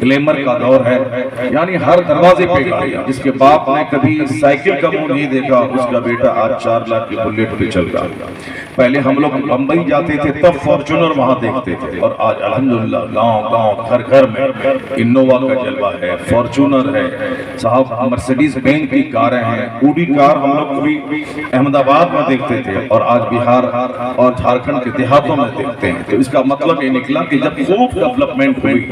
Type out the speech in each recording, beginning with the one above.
Glamour کا دور ہے، یعنی ہر دروازے پہ گاڑیاں. جس کے باپ نے کبھی سائیکل کا منہ نہیں دیکھا، اس کا بیٹا آج 4 لاکھ کی بلیٹ پہ چل رہا ہے. پہلے ہم لوگ بمبئی جاتے تھے تب فارچونر وہاں دیکھتے تھے، اور آج الحمدللہ گاؤں گاؤں گھر گھر میں انووا کا جلوہ ہے، فارچونر ہے صاحب، مرسیڈیز بینز کی کاریں ہیں. اوڈی کار ہم لوگ کبھی احمد آباد میں دیکھتے تھے اور آج بہار اور جھارکھنڈ کے دیہاتوں میں دیکھتے ہیں. تو اس کا مطلب یہ نکلا کہ جب خوب ڈیولپمنٹ ہوئی،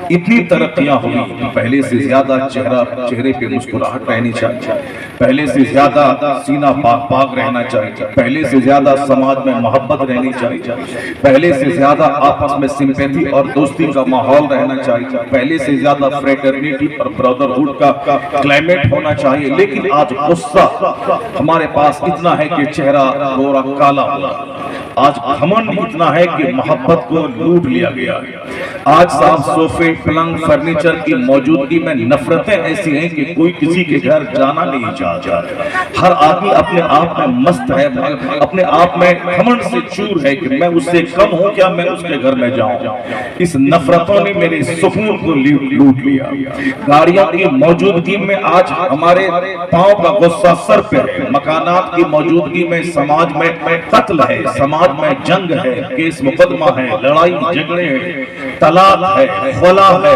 اتنی ترقیاں ہوئی، پہلے سے زیادہ چہرے پہ مسکراہٹ رہنی چاہیے، پہلے سے زیادہ سینہ پاک پاک رہنا چاہیے، پہلے سے زیادہ سماج میں محبت رہنی چاہیے، پہلے سے زیادہ آپس میں سمپیتھی اور دوستی کا ماحول رہنا چاہیے، پہلے سے زیادہ فریٹرنیٹی اور برادرہوڈ کا کلائمیٹ ہونا چاہیے. لیکن آج غصہ ہمارے پاس اتنا ہے کہ چہرہ گورا کالا ہوا. آج گھمنڈ اتنا ہے کہ محبت کو لوٹ لیا گیا. آج صاحب صوفے، پلنگ، فرنیچر کی موجودگی میں نفرتیں ایسی ہیں کہ کوئی کسی کے گھر جانا نہیں چاہتا. ہر آدمی اپنے آپ میں مست ہے، اپنے آپ میں گھمنڈ سے چور ہے کہ میں اس سے کم ہوں کیا میں اس کے گھر میں جاؤں. اس نفرتوں نے میرے سکون کو لوٹ لیا. گاڑیوں کی موجودگی میں آج ہمارے پاؤں کا غصہ سر پہ ہے. مکانات کی موجودگی میں سماج میں قتل ہے، سماج میں جنگ ہے، کیس مقدمہ ہے، لڑائی جھگڑے ہیں، طلاق ہے، خلا ہے،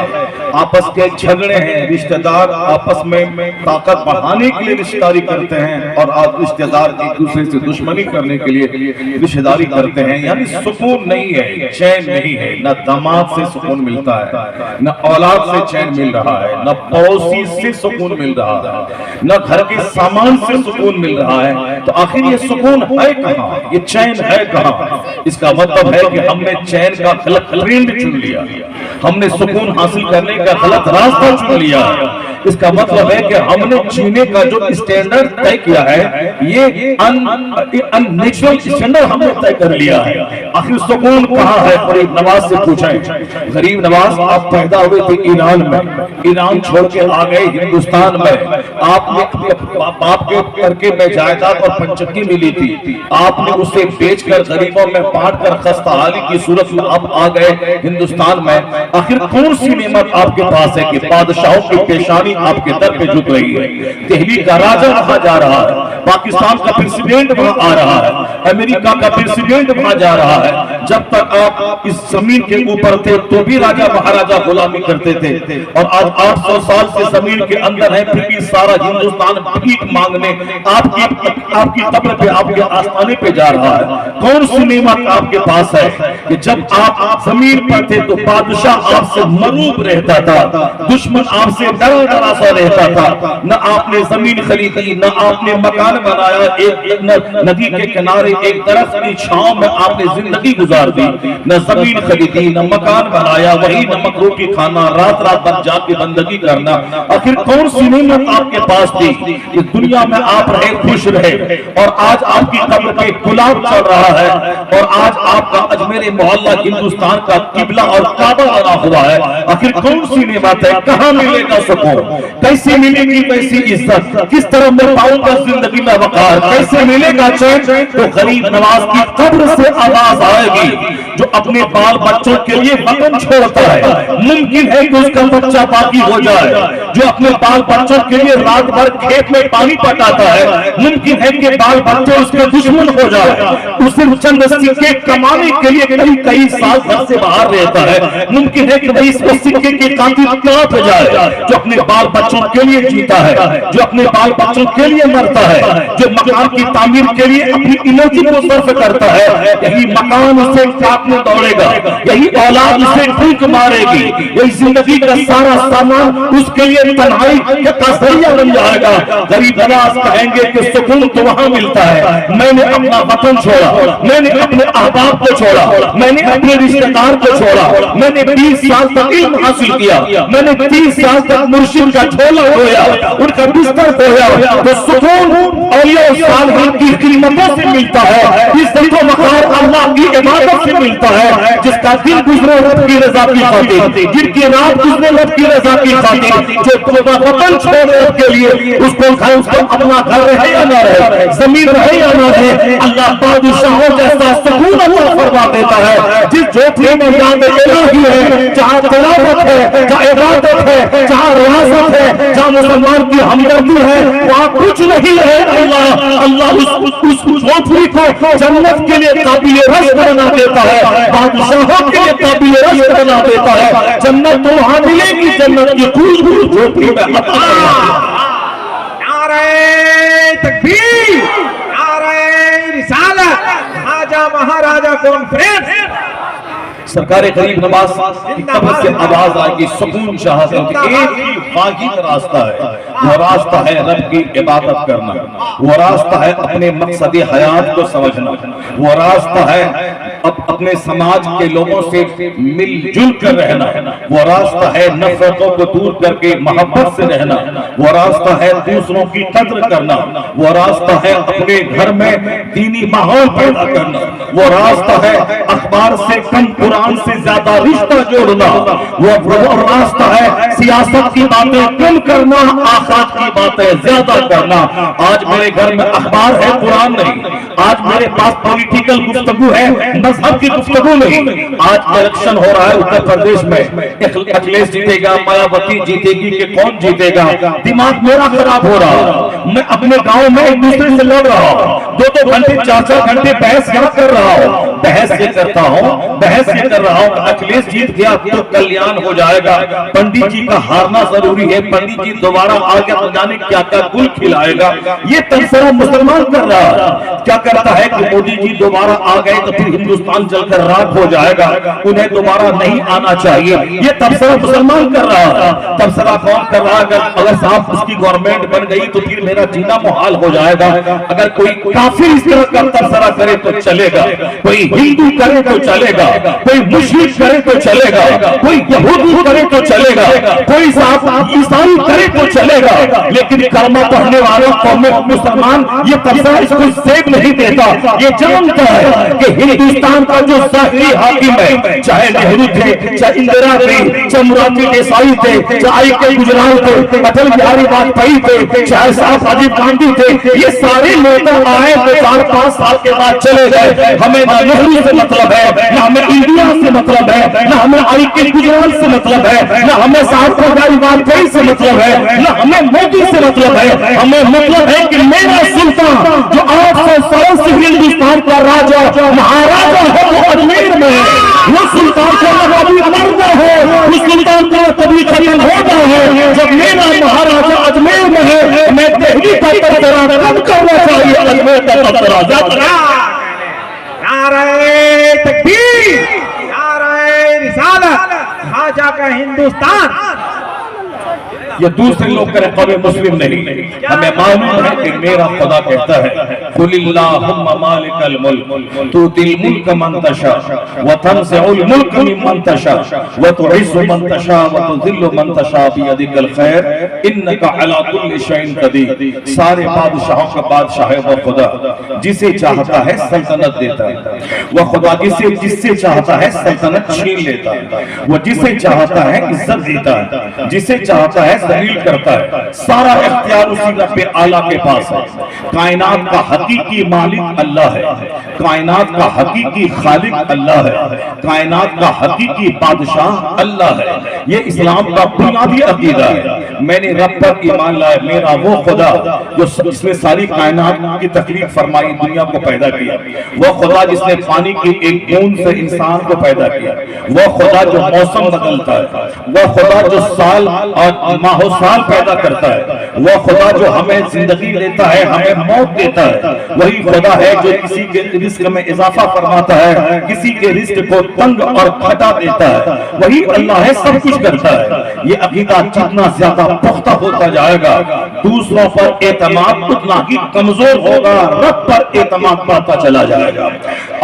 آپس کے جھگڑے ہیں. رشتہ دار آپس میں طاقت بڑھانے کے لیے رشتہ داری کرتے ہیں، اور آج رشتہ دار ایک دوسرے سے دشمنی کرنے کے لیے رشتہ داری کرتے ہیں. یعنی سکون نہیں ہے، چین نہیں ہے. نہ داماد سے سکون ملتا ہے، نہ اولاد سے چین مل رہا ہے، نہ پڑوسی سے سکون مل رہا ہے، نہ گھر کے سامان سے سکون مل رہا ہے. تو آخر یہ سکون ہے کہاں، یہ چین ہے کہاں؟ اس کا مطلب ہے کہ ہم نے چین کا غلط ٹرینڈ چن لیا، ہم نے سکون حاصل کرنے کا غلط راستہ چن لیا. اس کا مطلب ہے کہ ہم نے جینے کا جو اسٹینڈرڈ طے کیا ہے، یہ ان نیچرل اسٹینڈرڈ ہم نے طے کر لیا ہے. آخر سکون کہاں ہے؟ غریب نواز سے پوچھیں. غریب نواز آپ پیدا ہوئے تھے ایران میں، ایران چھوڑ کے آ گئے ہندوستان میں. آپ نے باپ کے ترکے میں جائیداد اور پنچکی ملی تھی، آپ نے اسے بیچ کر غریبوں میں بانٹ کر خستہ حالی کی صورت میں اب آ گئے ہندوستان میں. آخر کون سی نعمت آپ کے پاس ہے کہ بادشاہوں کی پیشانی آپ کے در پہ جھک رہی ہے؟ دہلی کا راجہ وہاں جا رہا ہے، پاکستان کا پریزیڈنٹ وہاں آ رہا ہے، امریکہ کا پریزیڈنٹ وہاں جا رہا ہے. جب تک آپ اس زمین کے اوپر تھے تو بھی راجہ مہاراجہ غلامی کرتے تھے، اور آج 800 سال سے زمین کے اندر ہے، پھر بھی سارا ہندوستان بھیک مانگنے آپ کی قبر پہ، آپ کے آستانے پہ جا رہا ہے. کون سی نعمت آپ کے پاس ہے کہ جب آپ زمین پر تھے تو بادشاہ آپ سے مروب رہتا تھا، دشمن آپ سے ڈرا سا رہتا تھا. نہ آپ نے زمین خریدی، نہ آپ نے مکان بنایا، ایک ندی کے کنارے ایک درخت کی چھاؤں میں آپ نے زندگی گزار دی. نہ زمین خریدی، نہ مکان بنایا، وہی نمک روٹی کھانا، رات رات بھر جاگ کے بندگی کرنا. آخر کون سی نعمت آپ کے پاس تھی کہ دنیا میں آپ رہے، خوش رہے، اور آج آپ کی قبر پہ گلاب چل رہا ہے، اور آج آپ کا اجمیر محلہ ہندوستان کا قبلہ اور کعبہ بنا ہوا ہے. آخر کون سی نعمت ہے؟ کہاں ملے گا سکون؟ کیسے ملے گی ویسی عزت؟ کس طرح میں پاؤں گا زندگی میں وقار؟ کیسے ملے گا چین؟ تو غریب نواز کی قبر سے آواز آئے گی جو اپنے بال بچوں کے لیے وطن چھوڑتا ہے. ممکن ہے کہ اس کا بچہ باقی ہو جائے، جو اپنے بال بچوں کے لیے رات بھر کھیت میں پانی پٹاتا ہے. ممکن ہے کہ بال بچے اس کے دشمن ہو جائے، اسے چند سکے کمانے کے لیے کئی سال گھر سے باہر رہتا ہے. ممکن ہے کہ وہی سکے کے قاتل کانپ جائے جو اپنے بال بچوں کے لیے جیتا ہے، جو اپنے بال بچوں کے لیے مرتا ہے، جو مکان کی تعمیر کے لیے اپنی انرجی کو صرف کرتا ہے. یہی مکان اسے کاٹنے دوڑے گا، یہی اولاد اسے ٹھیک مارے گی، یہی زندگی کا سارا سامان اس کے لیے تنہائی کا ذریعہ بن جائے گا. غریب نواز کہیں گے کہ سکون تو وہاں ملتا ہے. میں نے اپنا وطن چھوڑا، میں نے اپنے احباب کو چھوڑا، میں نے اپنے رشتہ دار کو چھوڑا، میں نے 20 سال تک علم حاصل کیا، میں نے 30 سال تک مرشد کا جھولا دھویا، ان کا بستر دھویا. تو سکون اولیاء صالحین کی خدمتوں سے ملتا ہے، عزت و وقار اللہ کی عبادت سے ملتا ہے. جس کا دل گزرے رب کی رضا کی خاطر، جن کی رات گزرے رب کی رضا کی خاطر، جو وطن چھوڑنے کے لیے اس کو اپنا گھر رہے یا نہ رہے، زمین رہے یا نہ رہے، اللہ بادشاہوں جیسا سکون عطا فرما دیتا ہے۔ جس جھوپڑی میں یاد الہی ہے، جہاں تلاوت ہے، جہاں عبادت ہے، جہاں ریاضت ہے، جہاں مسلمان کی ہمدردی ہے، وہاں کچھ نہیں ہے۔ اللہ اس جھوپڑی کو جنت کے لیے قابل رشک بنا دیتا ہے، بادشاہوں کے لیے قابل رشک بنا دیتا ہے۔ جنت تو وہاں ملے گی، جنت کی خوشبو جھوپڑی میں عطا فرما دیتا ہے۔ نعرہ تکبیر، نعرہ رسالت، خواجہ مہاراجہ کانفرنس۔ سرکار قریب نواز کی قبر سے آواز آئے گی، سکون شاہ سے ایک ہی واحد راستہ ہے، وہ راستہ ہے رب کی عبادت کرنا، وہ راستہ ہے اپنے مقصد حیات کو سمجھنا، وہ راستہ ہے اپنے سماج کے لوگوں سے مل جل کر رہنا، وہ راستہ ہے نفرتوں کو دور کر کے محبت سے رہنا، وہ راستہ ہے دوسروں کی قدر کرنا، وہ راستہ ہے اپنے گھر میں دینی ماحول پیدا کرنا، وہ راستہ ہے اخبار سے کم قرآن سے زیادہ رشتہ جوڑنا، وہ راستہ ہے سیاست کی باتیں کم کرنا، آخرت کی باتیں زیادہ کرنا۔ آج میرے گھر میں اخبار ہے، قرآن نہیں۔ آج میرے پاس پولیٹیکل گفتگو ہے، مذہب کی گفتگو نہیں۔ آج الیکشن ہو رہا ہے اتر پردیش میں، اکھلیش جیتے گا، مایاوتی جیتے گی کہ کون جیتے گا، دماغ میرا خراب ہو رہا ہے۔ میں اپنے گاؤں میں ایک دوسرے سے لڑ رہا ہوں، 2-2 گھنٹے 4-4 گھنٹے بحث یہاں کر رہا ہوں، بحث یہ کرتا ہوں، بحث یہ کر رہا ہوں کہ اکھلیش جیت گیا تو کلیان ہو جائے گا، پنڈت جی کا ہارنا ضروری ہے، پنڈت جی دوبارہ آ گیا تو جانے کیا کیا گل کھلائے گا۔ یہ تبصرہ مسلمان کر رہا ہے، کیا کرتا ہے کہ مودی جی دوبارہ آ گئے تو پھر ہندوستان جل کر راکھ ہو جائے گا، انہیں دوبارہ نہیں آنا چاہیے۔ یہ تبصرہ مسلمان کر رہا ہے۔ تبصرہ کون کر رہا ہے؟ اگر صاحب اس کی گورنمنٹ بن گئی تو پھر میرا جینا محال ہو جائے گا۔ اگر کوئی کافر اس طرح کا تبصرہ کرے تو چلے گا، کوئی ہندو کرے تو چلے گا، کوئی مشرک کرے تو چلے گا، کوئی یہودی کرے تو چلے گا، کوئی صاحب عیسائی کرے تو چلے گا، لیکن کلمہ پڑھنے والا قوم مسلمان یہ تبصرہ اس کو زیب نہیں دیتا۔ یہ جانتا ہے کہ ہندوستان کا جو ظاہری حاکم ہے، چاہے نہرو تھے، چاہے اندرا تھی، چاہے مرارجی دیسائی تھے، چاہے آئی کے گجرال تھے، اٹل بہاری واجپئی تھے، چاہے صاحب راجیو گاندھی تھے، یہ سارے نیتا آئے 4-5 سال کے بعد چلے گئے۔ ہمیں نہ نہرو سے مطلب ہے، نہ ہمیں انڈیا سے مطلب ہے، نہ ہمیں آئی کے گجرال سے مطلب ہے، نہ ہمیں صاحب راجیو واجپئی سے مطلب ہے، نہ ہمیں مودی سے مطلب ہے۔ ہمیں مطلب ہے کہ میرا سلطان جو 800 سال سے ہندوستان کا راجا مہاراجا ہے وہ اجمیر میں ہے، وہ سلطان کو نہ کبھی مرنا ہے، اس سلطان کو کبھی ختم ہونا ہے۔ جب میرا مہاراجا اجمیر میں ہے، میں دہلی کا تبصرہ کم کرنا چاہیے، اجمیر کا تبصرہ زیادہ۔ نعرہ تکبیر، نعرہ رسالت، خواجہ کا ہندوستان۔ یہ دوسرے لوگ کرے، قوم مسلم نہیں۔ ہمیں معلوم ہے کہ میرا خدا کہتا ہے قل اللہم مالک الملک تؤتی الملک من تشاء وتنزع الملک ممن تشاء وتعز من تشاء وتذل من تشاء بیدک الخیر انک علی کل شیء قدیر۔ سارے بادشاہوں کا بادشاہ ہے وہ خدا، جسے چاہتا ہے سلطنت دیتا ہے، وہ خدا جس سے چاہتا ہے سلطنت چھین لیتا ہے، وہ جسے چاہتا ہے عزت دیتا ہے، جسے چاہتا ہے ذلیل کرتا ہے۔ سارا اختیار اسی رب اعلیٰ کے پاس ہے۔ کائنات کا حقیقی مالک اللہ ہے، کائنات کا حقیقی خالق اللہ ہے، کائنات کا حقیقی بادشاہ اللہ ہے۔ یہ اسلام کا بنیادی عقیدہ ہے۔ میں نے رب پر ایمان لایا، میرا وہ خدا جو جس نے ساری کائنات کی تخلیق فرمائی، دنیا کو پیدا کیا، وہ خدا جس نے پانی کی ایک بوند سے انسان کو پیدا کیا، وہ خدا جو موسم بدلتا ہے، وہ خدا جو سال اور ماہ و سال پیدا کرتا ہے، وہ خدا جو ہمیں زندگی دیتا ہے، ہمیں موت دیتا ہے، وہی خدا ہے جو کسی کے رزق میں اضافہ فرماتا ہے، کسی کے رزق کو تنگ اور گھٹا دیتا ہے، وہی اللہ ہے، سب کچھ کرتا ہے۔ یہ عقیدہ جتنا زیادہ پختہ ہوتا جائے گا، دوسروں پر اعتماد اتنا ہی کمزور ہوگا، رب پر اعتماد پاتا چلا جائے گا۔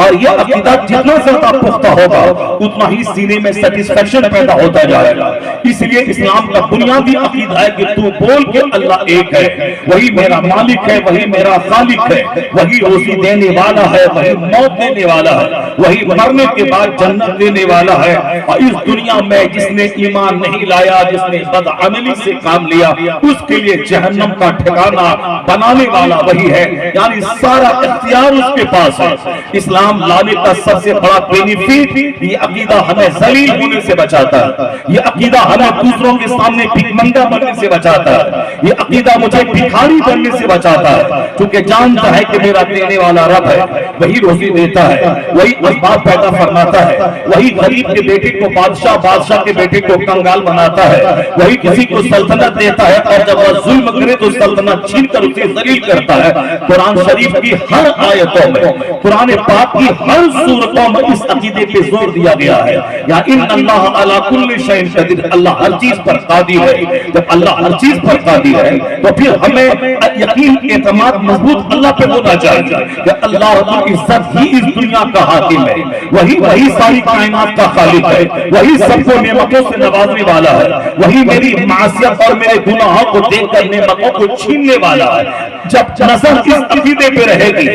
اور یہ عقیدہ جتنا زیادہ پختہ ہوگا، اتنا ہی سینے میں سیٹسفیکشن پیدا ہوتا جائے گا۔ اس لیے اسلام کا بنیادی عقیدہ ہے کہ تو بول کے اللہ ایک ہے, وہی میرا مالک ہے, وہی میرا خالق ہے, وہی روزی دینے والا ہے, وہی موت دینے والا ہے, وہی مرنے کے بعد جنت دینے والا ہے. اور اس دنیا میں جس نے ایمان نہیں لایا, جس نے بدعملی سے کام لیا, اس کے لیے جہنم کا ٹھکانہ بنانے والا وہی ہے. یعنی سارا اختیار اس کے پاس ہے. اسلام لانے کا سب سے بڑا بینیفٹ یہ عقیدہ ہمیں ذلیل ہونے سے بچاتا ہے, یہ عقیدہ ہمیں دوسروں کے سامنے بھیکمنگا بننے سے بچاتا ہے, یہ عقیدہ مجھے بھکاری بننے سے بچاتا ہے, کیونکہ جانتا ہے کہ میرا دینے والا رب ہے, وہی روزی دیتا ہے, وہی اسباب پیدا فرماتا ہے, وہی غریب کے بیٹے کو بادشاہ, بادشاہ کے بیٹے کو کنگال بناتا ہے, وہی کسی کو سلطنت دیتا ہے اور جب وہ ظلم کرے تو سلطنت چھین کر اسے ذلیل کرتا ہے. قرآن شریف کی ہر آیتوں میں, قرآن پاک کی ہر سورتوں میں اس عقیدے پہ زور دیا گیا ہے, یا ان اللہ علی کل شیء قدیر, اللہ ہر چیز پر قادر ہے. جب اللہ ہر چیز پر قادر ہے تو پھر ہمیں یقین, اعتماد مضبوط اللہ پہ ہونا چاہیے کہ اللہ کی عزت ہی اس دنیا کا حاکم ہے, وہی ساری کائنات کا خالق ہے, وہی سب کو نعمتوں سے نوازنے والا ہے, وہی میری معصیت اور میرے گناہوں کو دیکھ کر نعمتوں کو چھیننے والا ہے. جب نظر اس عقیدے پہ رہے گی,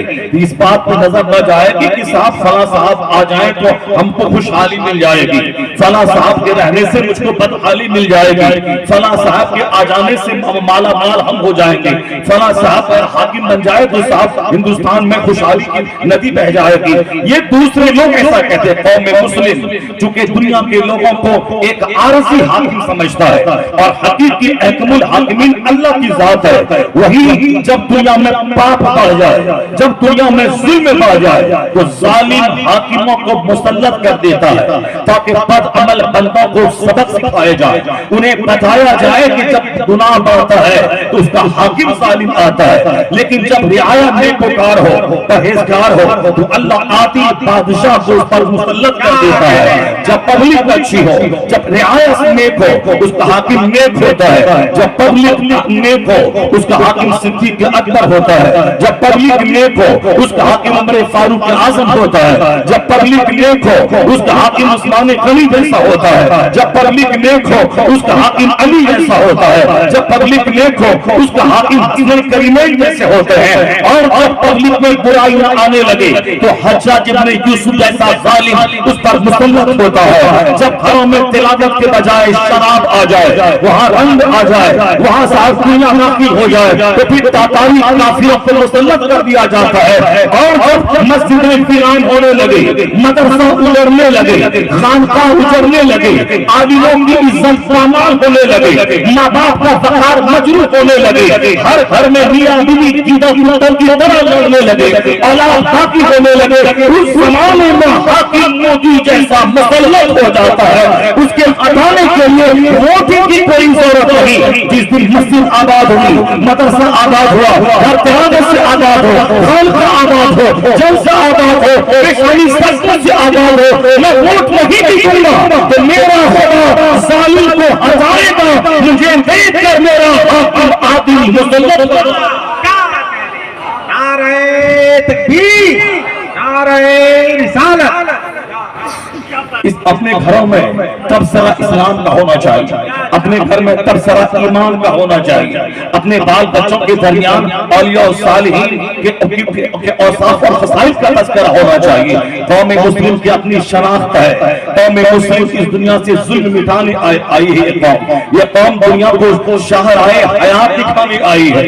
اس بات پہ نظر نہ جائے گی کہ صاحب فلاں صاحب آ جائیں تو ہم کو خوشحالی مل جائے گی, فلاں صاحب کے رہنے سے مجھ کو بدحالی مل جائے گی, فلاں صاحب کے آ جانے سے مالا مال ہم ہو جائیں گے, فلاں صاحب اگر حاکم بن جائے تو صاحب ہندوستان میں خوشحالی کی ندی بہ جائے گی. یہ دوسرے لوگ ایسا کہتے ہیں. قوم مسلم چونکہ دنیا کے لوگوں کو ایک عارضی حاکم سمجھتا ہے اور حقیقی حاکم الحاکمین اللہ کی ذات ہے, وہی جب دنیا میں پاپ بڑھ جائے, جب دنیا میں ظلم بڑھ جائے تو ظالم حاکموں کو مسلط کر دیتا ہے تاکہ بد عمل بندوں کو سبق سکھائے جائے, انہیں بتایا جائے کہ جب گناہ بڑھتا ہے تو اس کا حاکم ظالم آتا ہے, لیکن جب رعایا نیکوکار ہو, پرہیزگار ہو تو اللہ آتی بادشاہ کو اس پر مسلط کر دیتا ہے. جب پبلک اچھی ہو, جب رعایا نیک ہو اس کا حاکم نیک ہوتا ہے, جب پبلک نیک ہو اس کا حاکم صدیق اکبر ہوتا ہے, جب پبلک نیک ہو اس کا حاکم عمر فاروق اعظم ہوتا ہے, جب پبلک نیک ہو اس کا حاکم عثمان غنی جیسا ہوتا ہے, جب پبلک نیک ہو اس کا حاکم علی جیسا ہوتا ہے, جب پبلک نیک ہو اس کا حاکم حسن کریمین جیسے ہوتے ہیں. اور جب پبلک میں برائیاں آنے لگے تو حجاج ابن یوسف جیسا ظالم اس پر مسلط ہوتا ہے. جب گھروں میں تلاوت کے بجائے شراب آ جائے, وہاں رنگ آ جائے, وہاں صاحب دنیا ناقل ہو جائے تو پھر تاتاری کافروں کو مسلط کر دیا جاتا ہے. اور جب مسجدیں ویران ہونے لگے, مدرسہ اجڑنے لگے, خانقاہ اجڑنے لگے, عالموں کی عزت پامال ہونے لگے, ماں باپ کا وقار مجروح ہونے لگے, ہر گھر میں میاں بیوی جیدہ پتر کی طرح لڑنے لگے, اولاد باقی ہونے لگے, اس زمانے میں حاکم مودی جیسا مسلط ہو جاتا ہے. اس کے ہٹانے کے لیے ووٹنگ کی کوئی ضرورت نہیں. جس دن مسجد آباد ہوئی, مدرسہ آباد ہوا, ہر طرح سے آباد ہو, خانقاہ آباد ہو, جلسہ آباد ہو, پیشانی سرکت سے آباد ہو, میں ووٹ نہیں بھی دوں گا تو میرا خدا ظالم کو ہٹائے گا, مجھے دیکھ کر میرا حاکم عادل مسلط ہوگا. نعرہ تکبیر, نعرہ رسالت. اپنے گھروں میں تبصرہ اسلام کا ہونا چاہیے, اپنے گھر میں تبصرہ ایمان کا ہونا چاہیے, اپنے بال بچوں کے درمیان اولیاء و صالحین کے اوصاف اور خصائص کا تذکرہ ہونا چاہیے. قوم مسلم کی اپنی شناخت ہے, قوم مسلم اس دنیا سے ظلم مٹانے آئی ہے. یہ قوم دنیا کو شاہراہ حیات دکھانے آئی ہے.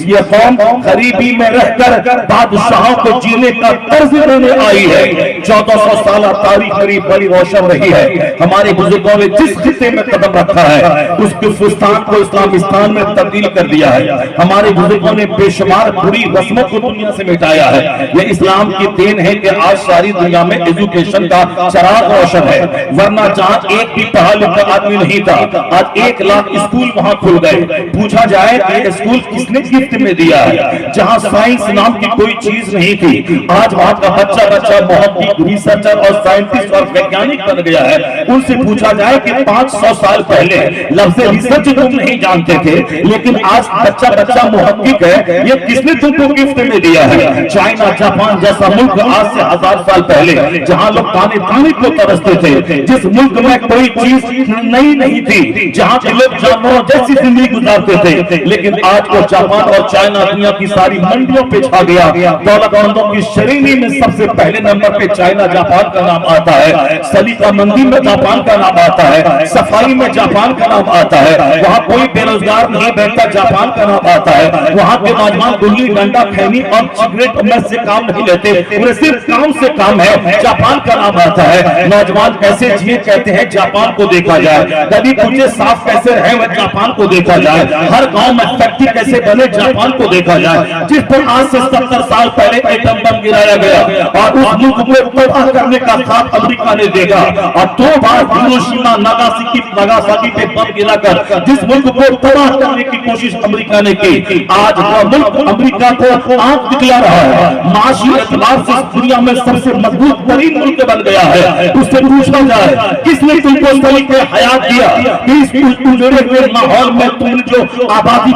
یہ قوم غریبی میں رہ کر بادشاہوں کو جینے کا طرز دینے آئی ہے. 1400 سالہ تاریخ بڑی روشن رہی ہے. ہمارے بزرگوں نے جس خطے میں قدم رکھا ہے اس کفرستان کو اسلامستان میں تبدیل کر دیا ہے. ہمارے بزرگوں نے بے شمار بری رسموں کو دنیا سے مٹایا ہے. یہ اسلام کی دین ہے کہ آج ساری دنیا میں ایجوکیشن کا چراغ روشن ہے, ورنہ جہاں ایک بھی پڑھا لکھا آدمی نہیں تھا آج 1 لاکھ اسکول وہاں کھل گئے. پوچھا جائے کہ اسکول کس نے گفٹ میں دیا ہے؟ جہاں سائنس نام کی کوئی چیز نہیں تھی آج وہاں کا بچہ محقق, ریسرچر اور سائنٹسٹ اور ویگیانک بن گیا ہے. ان سے پوچھا جائے کہ 500 سال پہلے لفظ ریسرچ تم نہیں جانتے تھے، لیکن آج بچہ بچہ محقق ہے، یہ کس نے تم کو گفٹ میں دیا ہے؟ چائنا جاپان جیسا ملک آج سے 1000 سال پہلے جہاں لوگ کھانے کھانے کو ترستے تھے، جس ملک میں کوئی چیز نئی نہیں تھی، جہاں کے لوگ جانوروں جیسی زندگی گزارتے تھے، لیکن آج کو جاپان اور چائنا دنیا کی ساری منڈیوں پہ چھا گیا۔ دولت مندوں کی شرینی میں سب سے پہلے نمبر پہ چائنا جاپان کا نام آتا ہے، سلیقہ مندی میں جاپان کا نام آتا ہے، صفائی میں جاپان کا نام آتا ہے، وہاں کوئی بے روزگار نہیں بیٹھتا، جاپان کا نام آتا ہے، وہاں کے نوجوان گلی ڈنڈا کھینی اور سگریٹ میں سے کام نہیں لیتے، انہیں صرف کام سے کام ہے، جاپان کا نام آتا ہے۔ نوجوان کیسے جیے کہتے ہیں جاپان کو دیکھا جائے، گلی کوچے صاف کیسے رہے وہ جاپان کو دیکھا جائے، ہر گاؤں میں فیکٹری کیسے بنے جاپان کو دیکھا جائے، جس پر آج سے 70 سال پہلے ایٹم بم گرایا گیا اور اس ملک کو تباہ کرنے کا ساتھ امریکہ نے دے گا، اور 2 بار ہیروشیما ناگاساکی پہ بم گرا کر جس ملک کو تباہ کرنے کی کوشش امریکہ نے کی، آج وہ ملک امریکہ کو آنکھ دکھلا رہا ہے، معاشی اعتبار سے اس دنیا میں سب سے مضبوط ترین ملک بن گیا ہے۔ اس سے پوچھا جائے کس نے تم کو طریقے حیات دیا کہ اس اجڑے ہوئے ماحول میں تم نے جو آبادی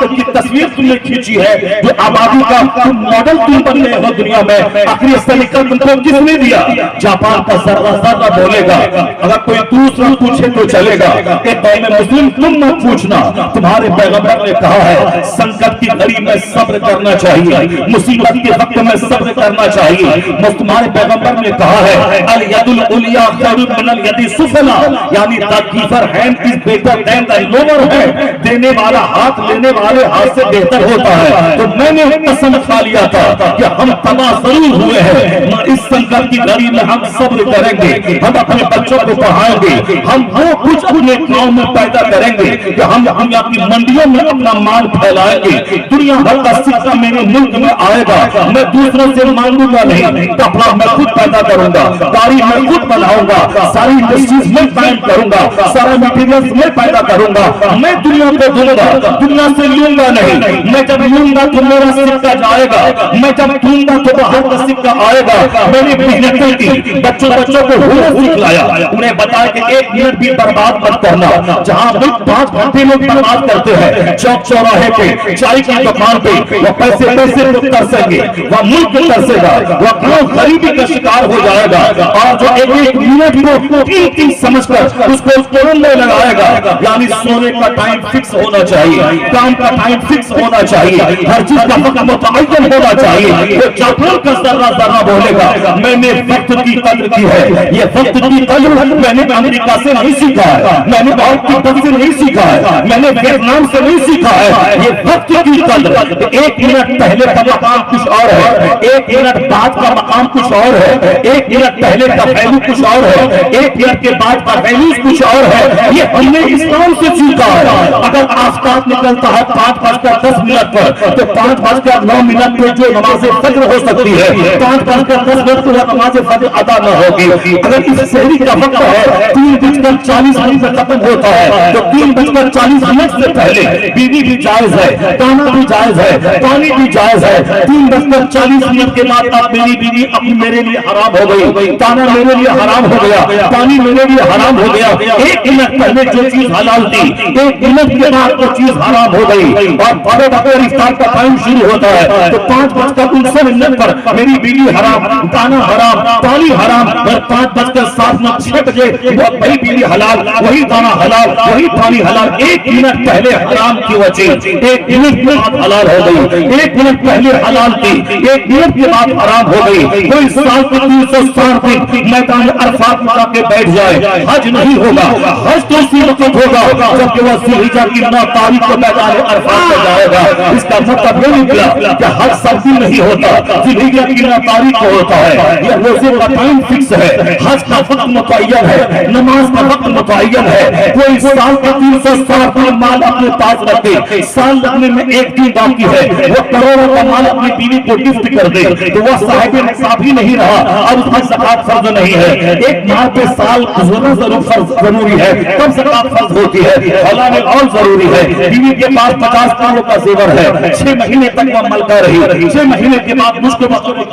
کی تصویر تم نے کھینچی ہے، جو آبادی کا ماڈل تم بن گئے ہو دنیا میں، آخری طریقہ تم کو کس نے دیا؟ جاپان کا ذرہ ذرہ بولے گا، اگر کوئی دوسرا پوچھے تو چلے گا کہ قوم مسلم تم مت پوچھنا، تمہارے پیغمبر نے کہا ہے سنکٹ کی گھڑی میں صبر کرنا چاہیے، مصیبت کے وقت میں صبر کرنا چاہیے، تمہارے پیغمبر نے کہا ہے الید العلیٰ خیر من الید السفلی، یعنی the giver hand is better than the lower hand، دینے والا ہاتھ لینے والے ہاتھ سے بہتر ہوتا ہے۔ تو میں نے قسم کھا لیا تھا کہ ہم تباہ ضرور ہوئے ہیں، اس سنکٹ کی گھڑی میں ہم صبر کریں گے، ہم اپنے بچوں کو پڑھائیں گے، ہم وہ کچھ اپنے گاؤں میں پیدا کریں گے کہ ہم دنیا کی منڈیوں میں اپنا مال پھیلائیں گے، دنیا بھر کا سکہ میرے ملک میں آئے گا، میں دوسروں سے مانگوں گا نہیں، کپڑا میں خود پیدا کروں گا، گاڑی میں خود بناؤں گا، ساری انڈسٹریز میں قائم کروں گا، سارا مٹیریلز میں پیدا کروں گا، میں دنیا کو دوں گا، دنیا سے لوں گا نہیں، میں جب لوں گا تو میرا سکہ جائے گا، میں جب دوں گا تو باہر کا سکہ آئے گا۔ میں نے محنتیں کی، بچوں کو ہنر سکھلایا، انہیں بتایا کہ 1 منٹ بھی برباد مت کرنا، جہاں ملک 5 گھنٹے لوگ برباد کرتے ہیں چوک چوراہے پہ چائے کی دکان پہ، وہ پیسے ترسیں گے، وہ ملک ترسے گا، وہ گاؤں غریبی کا شکار ہو جائے گا، اور جو 1 منٹ کو 3 سمجھ کر اس کو ترنت میں لگائے گا، یعنی سونے کا ٹائم فکس ہونا چاہیے، کام کا ٹائم فکس ہونا چاہیے، ہر چیز کا وقت متعین ہونا چاہیے۔ وہ جاپان کا ذرہ ذرہ بولے گا میں نے وقت کی قدر کی ہے، یہ وقت کی قدر میں نے امریکہ سے نہیں سیکھا ہے، میں نے بھارت کی طرف سے نہیں سیکھا ہے، میں نے ویتنام سے نہیں سیکھا ہے، یہ وقت کی قدر 1 منٹ پہلے کا مقام کچھ اور ہے، 1 منٹ بعد کا مقام کچھ اور ہے، 1 منٹ پہلے کا ویلیو کچھ اور ہے، 1 منٹ کے بعد کا ویلیو کچھ اور ہے، یہ ہم نے اسلام سے سیکھا ہے۔ اگر آفتاب نکلتا ہے 5:10 پر تو 5:09 پہ جو نماز فجر ہو سکتی ہے 5:10 تو نماز فجر ادا نہ ہوگی۔ اگر اس شہری کا وقت ہے 3:40 پہ ختم ہوتا ہے تو 3:40 سے پہلے بیوی بھی جائز ہے، کھانا بھی جائز ہے، پانی بھی جائز ہے۔ 3:40 کے بعد اب میری بیوی اپنی میرے لیے حرام ہو گئی، کھانا میرے لیے حرام ہو گیا، پانی میرے لیے حرام ہو گیا۔ 1 منٹ پہلے جو چیز حلال تھی 1 منٹ کے بعد وہ چیز حرام ہو گئی، اور بڑے بڑے افطار کا ٹائم شروع ہوتا ہے تو 5:59 پر میری بیوی حرام، کھانا حرام، پانی حرام، اور 5:07 6 بجے وہی بیوی حلال، وہی کھانا حلال، وہی پانی حلال۔ 1 منٹ پہلے حرام کی وہ چیز 1 منٹ کے بعد حلال ہو گئی، 1 منٹ پہلے حلال تھی 1 منٹ کے بعد حرام ہو گئی۔ کوئی سال کے 360 دن میدان عرفات میں جا کے بیٹھ جائے، حج نہیں ہوگا، حج تو اسی وقت ہوگا جبکہ وہ ذوالحجہ کی 9 تاریخ کو میدان عرفات میں جائے گا۔ اس کا مطلب یہ نکلا کہ حج سردی نہیں ہوتا، ذوالحجہ کی 9 تاریخ کو ہوتا ہے۔ یہ روزے کا ٹائم فکس ہے، حج کا وقت متعین ہے، نماز کا وقت متعین ہے۔ کوئی سال کا 360 دن مال اپنے پاس رکھے، سال لگنے میں 1 دن باقی ہے، وہ کروڑوں کا مال اپنی بیوی کو گفٹ کر دے تو وہ صاحب نصاب ہی نہیں رہا، اب اس پر زکات فرض نہیں ہے۔ 1 ماہ پہ سال ضرور فرض ضروری ہے، تب زکات فرض ہوتی ہے، حلال اور ضروری ہے۔ بیوی کے پاس 50 کلو کا زیور ہے، 6 مہینے تک وہ ملکہ رہی، 6 مہینے کے بعد مجھ کو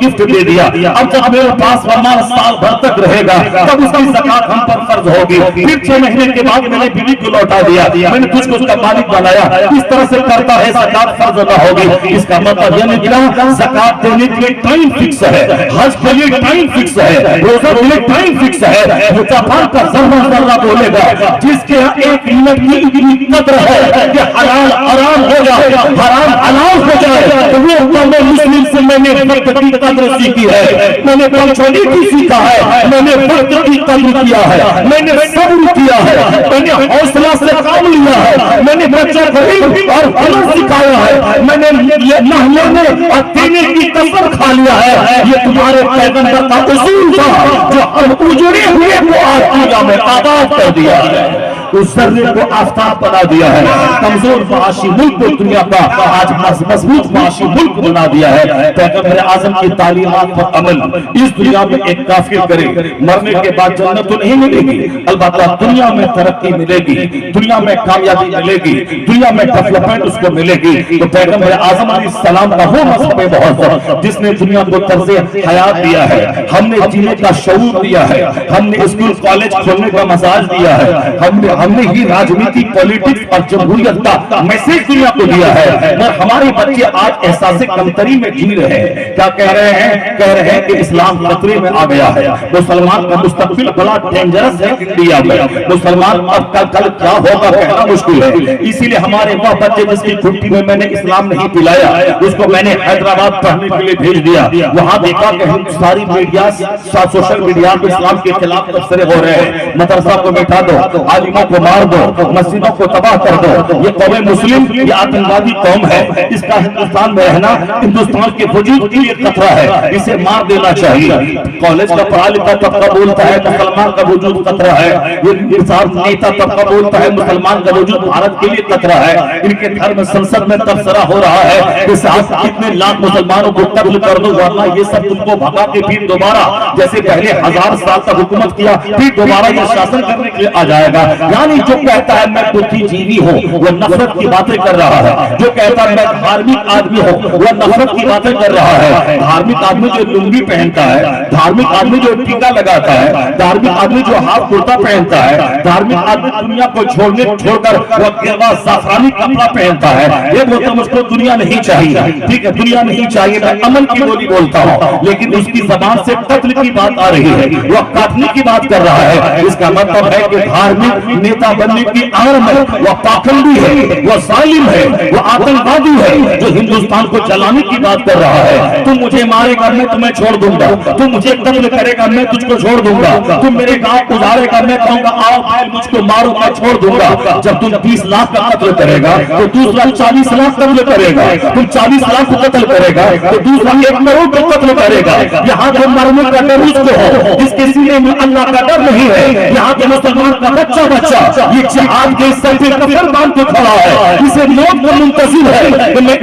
گفٹ دے دیا، اب جب میرے پاس وہ مال سال بھر تک رہے گا تب اس کی زکات ہم پر فرض ہوگی۔ پھر پھر 6 مہینے کے بعد میں نے بیوی کو لوٹا دیا, میں نے تجھ کو اس کا مالک بنایا. اس طرح سے کرتا ہے زکات فرض ادا ہوگی. اس کا مطلب یہ نکلا زکات دینے کے لیے ٹائم فکس ہے, حج کے لیے ٹائم فکس ہے, روزہ کے لیے ٹائم فکس ہے. متفر کا ذرہ ذرہ بولے گا جس کے 1 منٹ کی اتنی قدر ہے کہ حلال حرام ہو جائے, حرام حلال ہو جائے, تو وہ قوم مسلم سے میں نے وقت کی قدر سیکھی ہے, میں نے پنچولیٹی سیکھا ہے, میں نے وقت کی قدر کیا ہے, میں نے صبر کیا ہے, میں نے حوصلہ سے کام لیا ہے, میں نے بچہ غریب اور فلس سکھایا ہے, میں نے نہ لینے اور دینے کی قسم کھا لیا ہے. یہ تمہارے پیغمبر کا اصول تھا جو اب اجڑے ہوئے کو آج دنیا میں آباد کر دیا ہے, اس ذرے کو آفتاب بنا دیا ہے, کمزور معاشی ملک کو دنیا کا آج مضبوط معاشی ملک بنا دیا ہے. پیغمبر اعظم کی تعلیمات پر عمل اس دنیا میں ایک کافر کرے, مرنے کے بعد جنت تو نہیں ملے گی, البتہ دنیا میں ترقی ملے گی, دنیا میں کامیابی ملے گی, دنیا میں ڈیولپمنٹ اس کو ملے گی. تو پیغمبر اعظم علیہ السلام کا وہ مذہب بہت جس نے دنیا کو طرز حیات دیا ہے, ہم نے جینے کا شعور دیا ہے, ہم نے اسکول کالج کھولنے کا مزاج دیا ہے, ہم نے ہی راجنیتی پولیٹکس اور جمہوریت کا میسج دنیا کو دیا ہے. اور ہمارے بچے آج احساس کمتری میں جی رہے ہیں. کیا کہہ رہے ہیں؟ کہہ رہے ہیں کہ اسلام خطرے میں آ گیا ہے, مسلمان کا مستقبل بڑا ڈینجرس ہے انڈیا میں, مسلمان اب کل کیا ہوگا کہنا مشکل ہے. اسی لیے ہمارے وہ بچے جس کی چھٹی میں نے اسلام نہیں پلایا, اس کو میں نے حیدرآباد پڑھنے کے لیے بھیج دیا. وہاں دیکھا کہ ساری میڈیا سوشل میڈیا میں اسلام کے خلاف تبصرے ہو رہے ہیں. مدرسہ کو مٹا دو, عالموں کو مار دو, مسجدوں کو تباہ کر دو. یہ قوم مسلم یہ آتنکوادی قوم ہے, اس کا ہندوستان میں رہنا ہندوستان کے وجود کے لیے خطرہ ہے, اسے مار دینا چاہیے. کالج کا پڑھا لکھا طبقہ بولتا ہے مسلمان کا وجود خطرہ ہے, یہ نیتا طبقہ بولتا ہے مسلمان کا وجود بھارت کے لیے خطرہ ہے. ان کے گھر میں سنسد میں تبصرہ ہو رہا ہے کہ صاحب کتنے لاکھ مسلمانوں کو قتل کر دو ورنہ یہ سب تم کو بھگا کے پھر دوبارہ جیسے پہلے 1000 سال تک حکومت کیا پھر دوبارہ یہ شاسن کرنے کے لیے آ جائے گا. یعنی جو کہتا ہے میں بدھی جیوی ہوں وہ نفرت کی باتیں کر رہا ہے, جو کہتا ہے میں دھارمک آدمی ہوں وہ نفرت کی باتیں کر رہا ہے. دھارمک آدمی جو لنگی پہنتا ہے, دھارمک آدمی جو ٹیکا لگاتا ہے, دھارمک آدمی جو ہاف کرتا پہنتا ہے, دھارمک آدمی دنیا کو چھوڑ کر وہ گروا زعفرانی کپڑا پہنتا ہے, یہ وہ تو اس کو دنیا نہیں چاہیے. ٹھیک ہے دنیا نہیں چاہیے, میں امن کی بولی بولتا ہوں, لیکن اس کی زبان سے قتل کی بات آ رہی ہے, وہ قاتل کی بات کر رہا ہے. اس کا مطلب ہے کہ دھارمک نیتا بننے کی آڑ میں وہ پاکھنڈی ہے, وہ ظالم ہے, وہ آتنکوادی ہے جو ہندوستان کو جلانے کی بات کر رہا ہے. تم مجھے مارے گا میں تمہیں چھوڑ دوں گا, تم مجھے قتل کرے گا میں تجھ کو چھوڑ دوں گا, تم میرے گاؤں اجاڑے گا میں کہوں گا آؤ بھائی مجھ کو مارو میں چھوڑ دوں گا. جب تم 20 لاکھ کا قتل کرے گا تو دوسرا 40 لاکھ قتل کرے گا, تم 40 لاکھ کو قتل کرے گا تو دوسرا 1 کروڑ کو قتل کرے گا. یہاں تو مرنے کا ڈر اس کو ہو جس کے سینے میں اللہ کا ڈر نہیں ہے. یہاں کے مسلمان کا بچہ یہ جہاد کے سر پہ کفن باندھ کے کھڑا ہے, اسے موت کا منتظر ہے کہ میں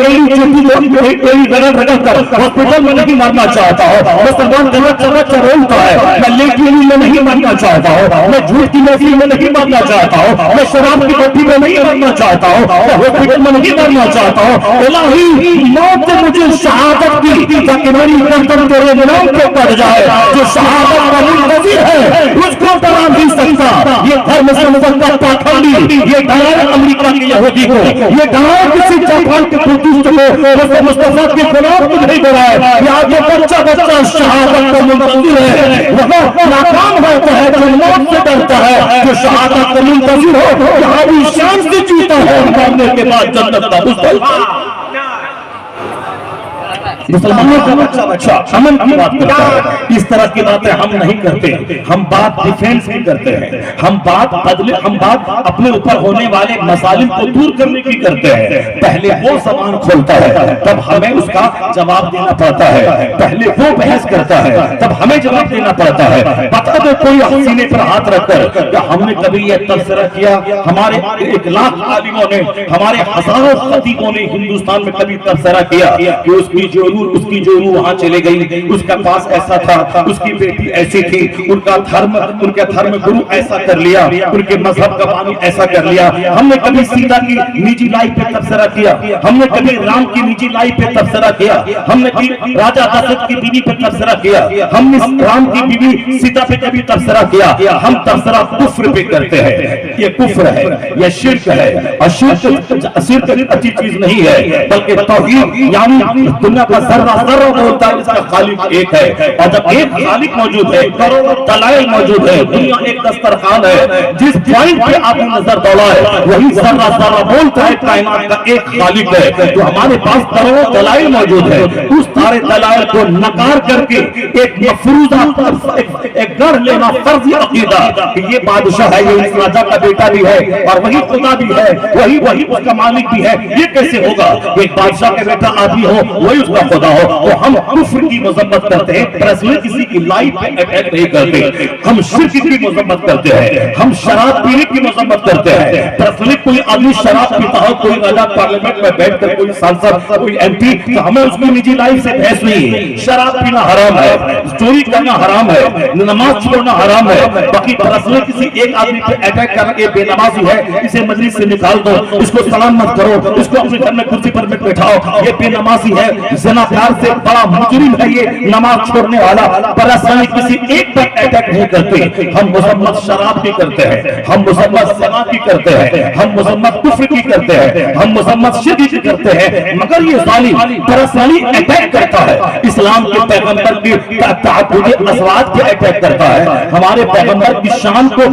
رگڑ کر ہاسپٹل میں نہیں مرنا چاہتا ہوں. مسلمان کا بچہ روتا ہے, میں لیٹرین میں نہیں مرنا چاہتا ہوں, میں جھوٹ کی محفل میں نہیں مرنا چاہتا ہوں, میں شراب کی بٹی میں نہیں مرنا چاہتا ہوں, میں ہاسپٹل میں نہیں مرنا چاہتا ہوں. الہی موت نے مجھے شہادت دی تاکہ میری گردن تیرے نام پہ پڑ جائے. جو شہادت کا منتظر ہے اس کو ڈرا نہیں سکتا. یہ گھر مسلمان کا پاکھنڈی, یہ ڈرائے امریکہ کے یہودی کو, یہ ڈرائے کسی جاپان کے بدھسٹ کو, رسول مصطفیٰ کے خلاف کو نہیں ڈرائے. یہ بچہ شہادت کا منتظر ہے, وہ ناکام ہوتا ہے جو موت سے ڈرتا ہے. جو شہادت کا منتظر ہو یہاں بھی شان سے جیتا ہے, مرنے کے بعد جنت کا مستقبل. مسلمانوں کا بچہ امن کی بات کرتا ہے. اس طرح کی باتیں ہم نہیں کرتے, ہم بات ڈیفینس کی کرتے ہیں, ہم بات اپنے اوپر ہونے والے مظالم کو دور کرنے کی کرتے ہیں. پہلے وہ زبان کھولتا ہے تب ہمیں اس کا جواب دینا پڑتا ہے, پہلے وہ بحث کرتا ہے تب ہمیں جواب دینا پڑتا ہے. بتا دو کوئی سینے پر ہاتھ رکھ کر کہ ہم نے کبھی یہ تبصرہ کیا, ہمارے 1 لاکھ عالموں نے, ہمارے ہزاروں خطیبوں نے ہندوستان میں کبھی تبصرہ کیا کہ اس کی جو روح وہاں چلے گئی، اس کا پاس ایسا تھا، اس کی بیٹی ایسی تھی، ان کا دھرم گرو ایسا کر لیا، ان کے مذہب کا بانی ایسا کر لیا۔ ہم نے کبھی سیتا کی نجی لائف پہ تبصرہ کیا، ہم نے کبھی رام کی نجی لائف پہ تبصرہ کیا، ہم نے راجا دشرتھ کی بیوی پہ تبصرہ کیا، ہم نے رام کی بیوی سیتا پہ کبھی تبصرہ کیا؟ ہم تبصرہ کفر پہ کرتے ہیں، یہ کفر ہے، یہ شرک ہے، اور شرک اچھی چیز نہیں ہے، بلکہ توحید یعنی دنیا کا ذرہ ذرہ بولتا ہے اس کا خالق ایک ہے، اور جب ایک خالق موجود ہے، کروڑوں دلائل موجود ہے، دنیا ایک دسترخوان ہے، جس پوائنٹ پہ آپ نے نظر دوڑا ہے وہی ذرہ ذرہ بولتا ہے کائنات کا ایک خالق ہے۔ تو ہمارے پاس کروڑوں دلائل موجود ہے، اس سارے دلائل کو نکار کر کے ایک مفروضہ ایک گڑھ لینا فرضی عقیدہ کہ یہ بادشاہ ہے، یہ اس راجا کا بیٹا بھی ہے اور وہی خدا بھی ہے، وہی اس کا مالک بھی ہے، یہ کیسے ہوگا؟ ایک بادشاہ کا بیٹا آدمی ہو وہی اس کا خدا ہو۔ تو ہم کفر کی مذمت کرتے ہیں، پرسنلی کسی کی لائف پہ اٹیک نہیں کرتے، ہم شرک کی مذمت کرتے ہیں، ہم شراب پینے کی مذمت کرتے ہیں۔ پرسنلی کوئی آدمی شراب پیتا ہو، کوئی راجا پارلیمنٹ میں بیٹھ کر کوئی سانسد کوئی ایم پی، تو ہمیں اس کی نجی لائف سے بحث نہیں ہے۔ شراب پینا حرام ہے، چوری کرنا حرام ہے، نماز چھوڑنا حرام ہے، باقی پرسنلی کسی ایک آدمی پہ اٹیک کرنا یہ بے نمازی ہے، اسے مجلس سے نکال دو، اس کو سلام مت کرو، اس کو اپنے گھر میں کرسی پر بٹھاؤ، یہ بے نمازی ہے، زناکار سے بڑا مجرم ہے یہ نماز چھوڑنے والا۔ پرسنلی کسی ایک پر اٹیک نہیں کرتے، ہم مذمت شراب کی کرتے ہیں، ہم مذمت زنا کی کرتے ہیں، ہم مذمت کفر کی کرتے ہیں، ہم مذمت شرک کی کرتے ہیں، مگر یہ ظالم پرسنلی اٹیک کرتا ہے، اسلام کے پیغمبر کی تعبدی ازواج پہ اٹیک کرتا ہے، ہمارے پیغمبر کی شان کو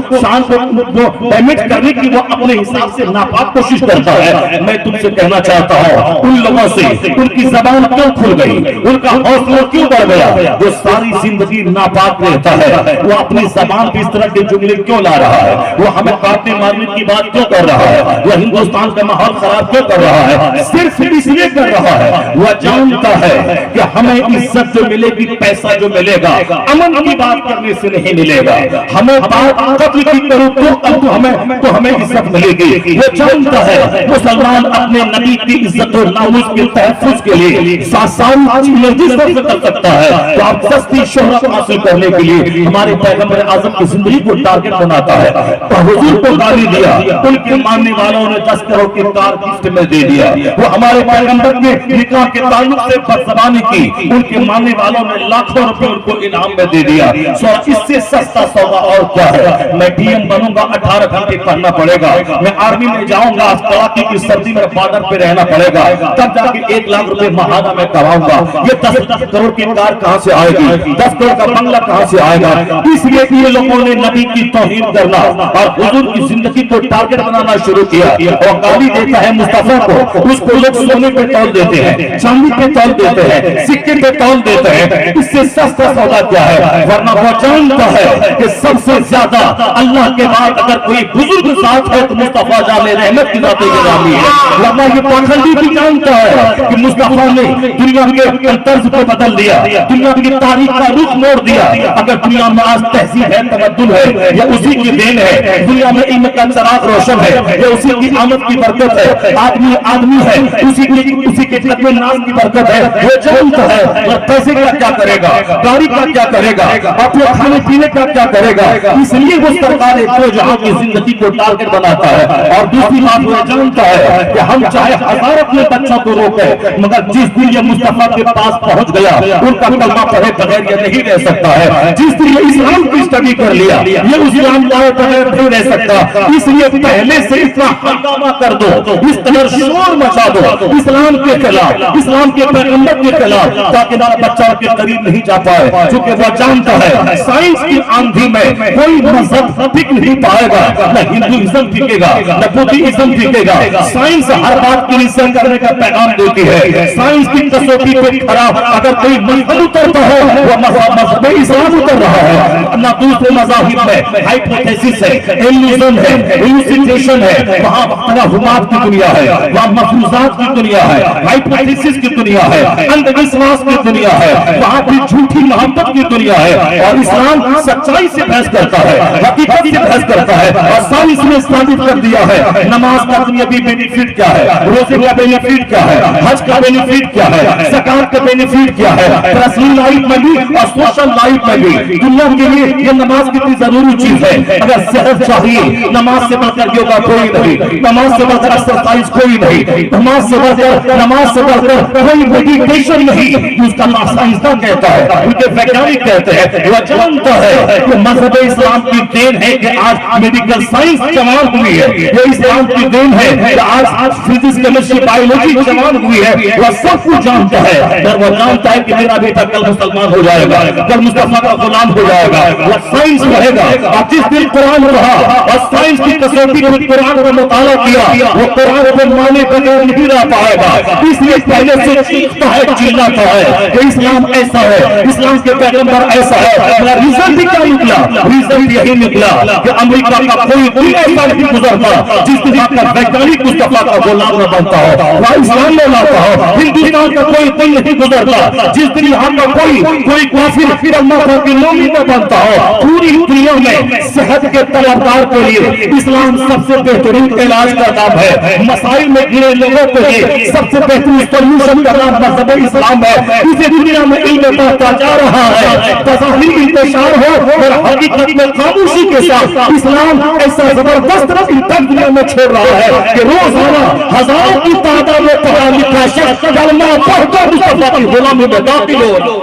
ڈیمیج کرنے کی وہ اپنے حساب سے ناپاک کوشش کرتا ہے۔ میں تم سے کہنا چاہتا ہوں ان لوگوں سے ان کی زبان کیوں کھل گئی، ان کا حوصلہ کیوں بڑھ گیا؟ جو ساری زندگی ناپاک رہتا ہے وہ اپنی زبان پہ اس طرح کے جملے کیوں لا رہا ہے؟ وہ ہمیں کاٹنے مارنے کی بات کیوں کر رہا ہے؟ وہ ہندوستان کا ماحول خراب کیوں کر رہا ہے؟ صرف اس لیے کر رہا ہے وہ جانتا ہے کہ ہمیں عزت جو ملے گی، پیسہ جو ملے گا، امن کی بات کرنے سے نہیں ملے گا، ہمیں بات قتل کی کرو تو ہمیں عزت ملے گی۔ وہ جانتا ہے مسلمان اپنے نبی کی عزت و ناموس کے تحفظ کے لیے ساری چیزیں جس طرح سے کر سکتا ہے، تو آپ سستی شہرت حاصل کرنے کے لیے ہمارے پیغمبر اعظم کی زندگی کو ٹارگٹ بناتا ہے۔ تو حضور کو گالی دیا، ان کے ماننے والوں نے 10 کروڑ کی کار گفٹ میں دے دیا، وہ ہمارے پیغمبر کے نکاح کے تعلق سے بدزبانی کی، ان کے ماننے والوں نے لاکھوں روپے ان کو انعام میں دے دیا۔ اس سے سستا سودا اور کیا ہے؟ میں ڈی ایم بنوں گا، 18 گھنٹے پڑھنا پڑے گا، میں آرمی میں جاؤں گا، کڑاکی کی سردی میں بارڈر پہ رہنا پڑے گا، تب جا کے 1 لاکھ روپے ماہانہ میں کماؤں گا۔ یہ 10 کروڑ کی کار کہاں سے آئے گی؟ 10 کروڑ کا بنگلہ کہاں سے آئے گا؟ اس لیے یہ لوگوں نے نبی کی توہین کرنا اور حضور کی زندگی کو ٹارگٹ بنانا شروع کیا، اور گالی دیتا ہے مصطفیٰ کو، اس کو لوگ سونے پہ تول دیتے ہیں، چاندی پہ تول دیتے ہیں، سکے پہ تول دیتے ہیں۔ اس سے سستا سودا کیا ہے؟ ورنہ وہ جانتا ہے کہ سب سے زیادہ اللہ کے بعد اگر کوئی بزرگ ساتھ ہے تو مصطفیٰ جان رحمت کی ذات گرامی ہے۔ ورنہ یہ پاکھنڈی بھی جانتا ہے کہ مصطفیٰ نے دنیا کے طرز کو بدل دیا، دنیا کی تاریخ کا رخ موڑ دیا۔ اگر دنیا میں آج تہذیب ہے، تمدن ہے، یہ اسی کی دین ہے، دنیا میں علم کا چراغ روشن ہے، یہ اسی کی آمد کی برکت ہے، آدمی آدمی ہے، اسی کے قدم ناز کی برکت ہے۔ وہ جانتا ہے اور پیسے کا کیا کرے گا، گاڑی کا کیا کرے گا، اپنے کھانے پینے کا کیا کرے گا، اس لیے وہ سرکار دو جہاں کی زندگی کو ٹارگٹ بناتا ہے۔ اور دوسری بات وہ جانتا ہے کہ ہم چاہے 1000 اپنے بچوں کو روکیں، مگر جس دن یہ مصطفیٰ کے پاس پہنچ گیا ان کا کلمہ پڑھے بغیر یہ نہیں رہ سکتا ہے۔ جس دن یہ اسلام کی اسٹڈی کر لیا یہ اسلام لائے بغیر نہیں رہ سکتا۔ اس لیے پہلے سے اتنا ہنگامہ کر دو، اس طرح شور مچا دو اسلام کے خلاف، اسلام کے پیغمبر کے خلاف، تاکہ نہ بچہ کے قریب نہیں جا پائے، کیونکہ وہ جانتا ہے سائنس کی آندھی میں کوئی مذہب ٹک نہیں پائے گا، نہ ہندوازم ٹکے گا، نہ بدھزم ٹکے گا۔ سائنس ہر بات کو ریسرچ کرنے کا پیغام دیتی ہے۔ سائنس کی کسوٹی پہ کھڑا اگر کوئی مذہب اترتا ہے وہ مذہب اسلام اتر رہا ہے، نہ دوسرے مذاہب میں ہائپوتھیسس ہے، ایلیوژن ہے، ایلوسیٹیشن ہے، وہاں توہمات کی دنیا ہے، وہاں مفروضات کی دنیا ہے، ہائپوتھیسس کی دنیا ہے، اندھ وشواس کی دنیا ہے، وہاں بھی جھوٹی محبت کی دنیا ہے۔ اور اسلام سچائی سے بحث کرتا ہے، حقیقت سے بحث کرتا ہے، اور سائنس نے ثابت کر دیا ہے نماز کا دنیاوی بینیفٹ کیا ہے، روزے کا بینیفٹ کیا ہے، حج کا بینیفٹ کیا ہے، ہے، زکات کا بینیفٹ کیا ہے، پرسنل لائف میں بھی اور سوشل لائف میں بھی دنیا کے لیے یہ نماز کتنی ضروری چیز ہے۔ اگر صحت چاہیے، نماز سے بڑھ کر یوگا کوئی نہیں، نماز سے بڑھ کر ایکسرسائز کوئی نہیں، نماز سے بڑھ کر کوئی میڈیٹیشن نہیں۔ اس کا سائنسداں کہتا ہے، ان کے ویگیانک کہتے ہیں، وہ جانتا ہے کہ مذہب اسلام کی دین ہے کہ آج میڈیکل سائنس جوان ہوئی ہے، یہ اسلام کی دین ہے کہ آج فزکس کیمسٹری بایولوجی جوان ہوئی ہے۔ وہ سب کچھ جانتا ہے اور وہ جانتا ہے کہ میرا بیٹا کل مسلمان ہو جائے گا، کل مصطفیٰ کا غلام ہو جائے گا۔ وہ سائنس رہے گا اور جس دن قرآن رہا اور سائنس کی کسوٹی میں قرآن کا مطالعہ کیا، وہ قرآن کو مانے بغیر نہیں رہ پائے گا۔ اس لیے پہلے سے چیختا ہے، چلاتا ہے کہ اسلام ایسا ہے، اسلام کے پیغمبر ایسا ہے۔ ریزن بھی کیا نکلا؟ ریزن یہی نکلا کہ امریکہ کا کوئی دن ایسا نہیں گزرتا جس دن کا ویگانک مصطفیٰ کا غلام نہ بنتا ہو، وہ اسلام میں لاتا ہو۔ ہندوستان کا کوئی دن نہیں گزرتا جس دن یہاں کا کوئی کافر اللہ کی مومن نہ بنتا ہو۔ پوری دنیا میں صحت کے طلبگار کے لیے اسلام سب سے بہترین علاج کا نام ہے۔ مسائل میں گرے لوگوں کے لیے سب سے بہترین سولوشن کا نام مذہب اسلام ہے۔ اسے دنیا میں علم بڑھتا جا رہا ہے، تظاہر انتشار ہو اور حقیقت میں خاموشی کے ساتھ اسلام ایسا زبردست رقم دنیا میں چھوڑ رہا ہے کہ روزانہ ہزاروں کی تعداد میں پڑھا لکھا شخص کلمہ پڑھ کر مصطفیٰ کی غلامی میں داخل ہو۔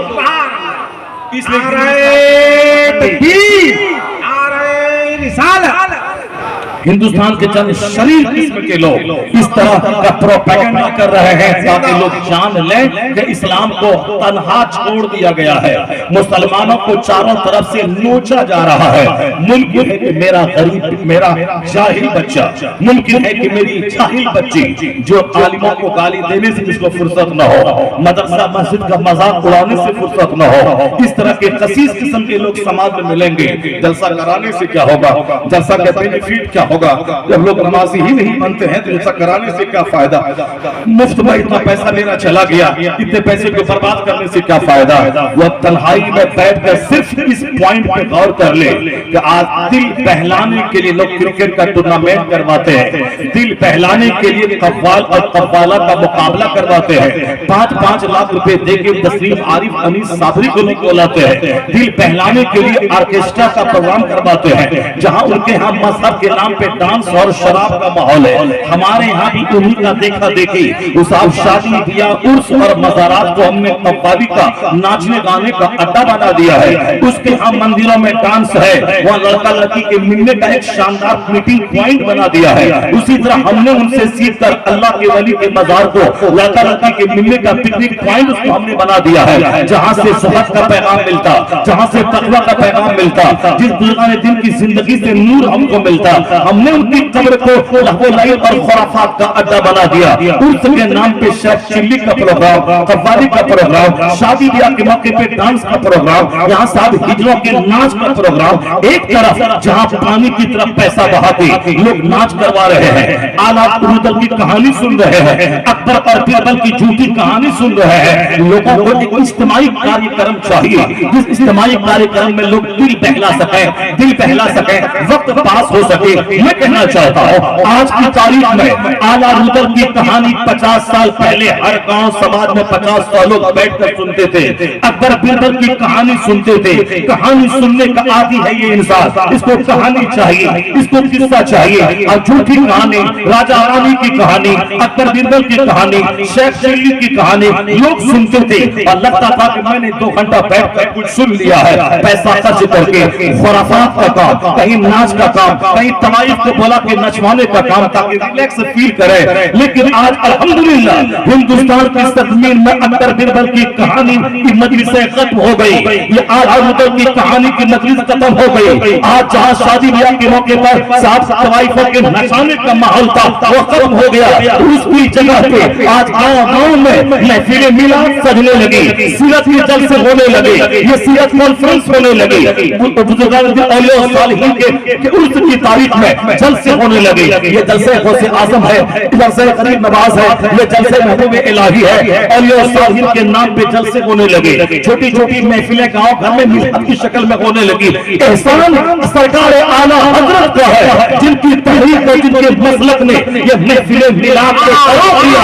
اس لیے نعرہ تکبیر، نعرہ رسالت۔ ہندوستان کے چند شریف قسم کے لوگ اس طرح کا پروپیگنڈا کر رہے ہیں تاکہ لوگ جان لیں کہ اسلام کو تنہا چھوڑ دیا گیا ہے، مسلمانوں کو چاروں طرف سے نوچا جا رہا ہے۔ ممکن ہے کہ میرا غریب، میرا جاہل بچہ، ممکن ہے کہ میری جاہل بچی جو عالموں کو گالی دینے سے جس کو فرصت نہ ہو، مدرسہ مسجد کا مذاق اڑانے سے فرصت نہ ہو، اس طرح کے خسیس قسم کے لوگ سماج میں ملیں گے۔ جلسہ کرانے سے کیا ہوگا؟ جلسہ کا بینیفٹ کیا ہوگا؟ جب لوگ نمازی ہی نہیں بنتے ہیں تو جلسہ کرانے سے کیا فائدہ؟ مفت میں اتنا پیسہ میرا چلا گیا، اتنے پیسے کو برباد کرنے سے کیا فائدہ؟ وہ تنہائی میں بیٹھ کر صرف اس پوائنٹ پہ غور کر لے کہ آج دل بہلانے کے لیے لوگ کرکٹ کا ٹورنامنٹ کرواتے ہیں، دل بہلانے کے لیے قوال اور قوالہ کا مقابلہ کرواتے ہیں، 5-5 لاکھ روپے دے کے تسلیم عارف انیس صابری کو بلاتے ہیں، دل بہلانے کے لیے آرکیسٹرا کا پروگرام کرواتے ہیں جہاں ان کے ہاں مذہب کے نام پہ ڈانس اور شراب کا ماحول ہے۔ ہمارے یہاں بھی انہی کا دیکھا دیکھی، اس آپ شادی بیاہ عرس اور مزارات کو ہم نے قوالی کا ناچنے گانے کا اڈا بنا دیا ہے۔ اس کے ہاں مندروں میں ڈانس ہے، وہاں لڑکا لڑکی کے ملنے کا ایک شاندار میٹنگ پوائنٹ بنا دیا ہے۔ اسی طرح ہم نے ان سے سیکھ کر اللہ کے ولی کے مزار کو لڑکا لڑکی کے ملنے کا پکنک پوائنٹ اس کو ہم نے بنا دیا ہے، جہاں سے صحت کا پیغام ملتا، جہاں سے تقویٰ کا پیغام ملتا، جس بزرگان دن کی زندگی سے نور ہم کو ملتا۔ ہم نے ان کی قبر کو لہو و لعب اور خرافات کا اڈا بنا دیا۔ عرس کے نام پہ شیخ چلی کا پروگرام، قوالی کا پروگرام، شادی بیاہ کے موقع پہ ڈانس کا پروگرام، یہاں صاحب ہجروں کے ناچ کا پروگرام۔ ایک طرف جہاں پانی کی طرف پیسہ بہاتے لوگ ناچ کروا رہے ہیں، آلہ ارودل کی کہانی سن رہے ہیں، اکبر اور بیربل کی جھوٹی کہانی سن رہے ہیں۔ لوگوں کو ایک اجتماعی کاریہ کرم چاہیے جس اجتماعی کاریہ کرم میں لوگ دل بہلا سکیں، دل بہلا سکیں، وقت پاس ہو سکے۔ میں کہنا چاہتا ہوں آج کی تاریخ میں آلہ رودل کی کہانی 50 سال پہلے ہر گاؤں سماج میں 50 سال لوگ بیٹھ کر سنتے تھے، اکبر بیربل کی کہانی سنتے تھے۔ کہانی سننے کا عادی ہے یہ انسان، اس کو کہانی چاہیے، اس کو قصہ چاہیے۔ اور جھوٹی کہانی، راجہ رانی کی کہانی، اکبر بیربل کی کہانی، شیخ چلی کی کہانی لوگ سنتے تھے اور لگتا تھا کہ میں نے 2 گھنٹہ بیٹھ کر کچھ سن لیا ہے۔ پیسہ خرچ کر کے خرافات کا کام، کہیں ناچ کا کام، کہیں طوائف کو بولا کہ نچوانے کا کام تاکہ ریلیکس فیل کرے۔ لیکن آج الحمدللہ ہندوستان کی سرزمین میں اکبر بیربل کی کہانی کی مجلسیں ختم ہو گئی، یہ آلہ رودل کی کہانی کی مجلس ختم ہو گئی۔ آج جہاں شادی بیاہ کے موقع پر صاحب طوائفوں کے نچانے کا ماحول تھا وہ ختم ہو گیا۔ اس کی جگہ پہ آج گاؤں میں محفل میلاد سجنے لگی، سیرت کے جلسے ہونے لگے، یہ سیرت کانفرنس ہونے لگی، بزرگان اولیاء صالحین کے عرس کی تاریخ میں جلسے ہونے لگے۔ یہ جلسے غوث اعظم ہے، جلسے غریب نواز ہے، یہ جلسے محبوب الہی ہے، اولیاء صالحین کے نام پہ جلسے ہونے لگے۔ چھوٹی چھوٹی محفلیں گاؤں گھر میں میلاد کی شکل میں ہونے لگی۔ احسان سرکار اعلیٰ حضرت کا ہے جن کی تحریک اور جن کے مسلک نے یہ محفل میلاد کو فروغ دیا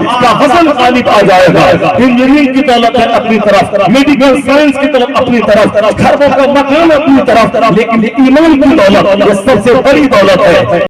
اس کا حسن غالب آ جائے گا۔ انجینئرنگ کی دولت ہے اپنی طرف، میڈیکل سائنس کی طرف اپنی طرف، گھروں کا مکان اپنی طرف، لیکن ایمان کی دولت یہ سب سے بڑی دولت ہے۔